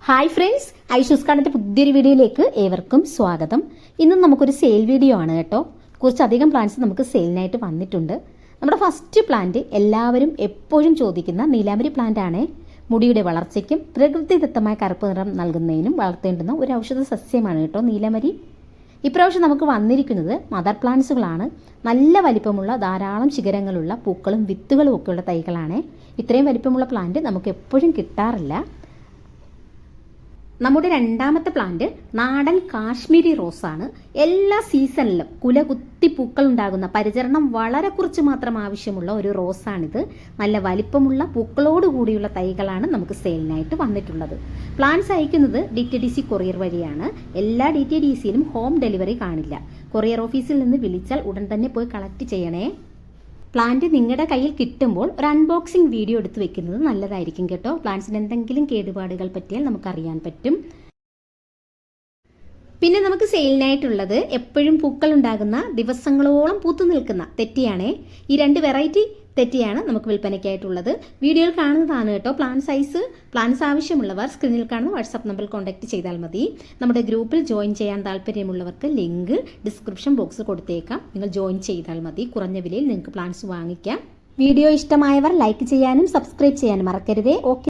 Hi friends, Aishu's കാർഡിൻ്റെ പുതിയൊരു വീഡിയോയിലേക്ക് ഏവർക്കും സ്വാഗതം. ഇന്നും നമുക്കൊരു സെയിൽ വീഡിയോ ആണ് കേട്ടോ. കുറച്ചധികം പ്ലാന്റ്സ് നമുക്ക് സെയിലിനായിട്ട് വന്നിട്ടുണ്ട്. നമ്മുടെ ഫസ്റ്റ് പ്ലാന്റ് എല്ലാവരും എപ്പോഴും ചോദിക്കുന്ന നീലാംബരി പ്ലാന്റ് ആണ്. മുടിയുടെ വളർച്ചയ്ക്കും പ്രകൃതിദത്തമായ കറുപ്പ് നിറം നൽകുന്നതിനും വളർത്തേണ്ടുന്ന ഒരു ഔഷധ സസ്യമാണ് കേട്ടോ നീലാംബരി. ഇപ്രാവശ്യം നമുക്ക് വന്നിരിക്കുന്നത് മദർ പ്ലാന്റ്സുകളാണ്. നല്ല വലിപ്പമുള്ള ധാരാളം ശിഖരങ്ങളുള്ള പൂക്കളും വിത്തുകളും ഒക്കെയുള്ള തൈകളാണ്. ഇത്രയും വലിപ്പമുള്ള പ്ലാന്റ് നമുക്ക് എപ്പോഴും കിട്ടാറില്ല. നമ്മുടെ രണ്ടാമത്തെ പ്ലാന്റ് നാടൻ കാശ്മീരി റോസാണ്. എല്ലാ സീസണിലും കുലകുത്തി പൂക്കൾ ഉണ്ടാകുന്ന, പരിചരണം വളരെ കുറച്ച് മാത്രം ആവശ്യമുള്ള ഒരു റോസാണിത്. നല്ല വലിപ്പമുള്ള പൂക്കളോട് കൂടിയുള്ള തൈകളാണ് നമുക്ക് സെയിലിനായിട്ട് വന്നിട്ടുള്ളത്. പ്ലാന്റ്സ് അയക്കുന്നത് DTDC കൊറിയർ വഴിയാണ്. എല്ലാ DTDCയിലും ഹോം ഡെലിവറി കാണില്ല. കൊറിയർ ഓഫീസിൽ നിന്ന് വിളിച്ചാൽ ഉടൻ തന്നെ പോയി കളക്ട് ചെയ്യണേ. പ്ലാന്റ് നിങ്ങളുടെ കയ്യിൽ കിട്ടുമ്പോൾ ഒരു അൺബോക്സിംഗ് വീഡിയോ എടുത്ത് വെക്കുന്നത് നല്ലതായിരിക്കും കേട്ടോ. പ്ലാന്റ്സിന് എന്തെങ്കിലും കേടുപാടുകൾ പറ്റിയാൽ നമുക്കറിയാൻ പറ്റും. പിന്നെ നമുക്ക് സെയിലിനായിട്ടുള്ളത് എപ്പോഴും പൂക്കൾ ഉണ്ടാകുന്ന, ദിവസങ്ങളോളം പൂത്തു നിൽക്കുന്ന തെറ്റിയാണേ. ഈ രണ്ട് വെറൈറ്റി തെറ്റിയാണ് നമുക്ക് വിൽപ്പനയ്ക്കായിട്ടുള്ളത്. വീഡിയോയിൽ കാണുന്നതാണ് കേട്ടോ പ്ലാന്റ്സ് ആവശ്യമുള്ളവർ സ്ക്രീനിൽ കാണുന്ന വാട്സാപ്പ് നമ്പറിൽ കോൺടാക്ട് ചെയ്താൽ മതി. നമ്മുടെ ഗ്രൂപ്പിൽ ജോയിൻ ചെയ്യാൻ താല്പര്യമുള്ളവർക്ക് ലിങ്ക് ഡിസ്ക്രിപ്ഷൻ ബോക്സിൽ കൊടുത്തേക്കാം. നിങ്ങൾ ജോയിൻ ചെയ്താൽ മതി. കുറഞ്ഞ വിലയിൽ നിങ്ങൾക്ക് പ്ലാന്റ്സ് വാങ്ങിക്കാം. വീഡിയോ ഇഷ്ടമായവർ ലൈക്ക് ചെയ്യാനും സബ്സ്ക്രൈബ് ചെയ്യാനും മറക്കരുതേ. ഓക്കെ.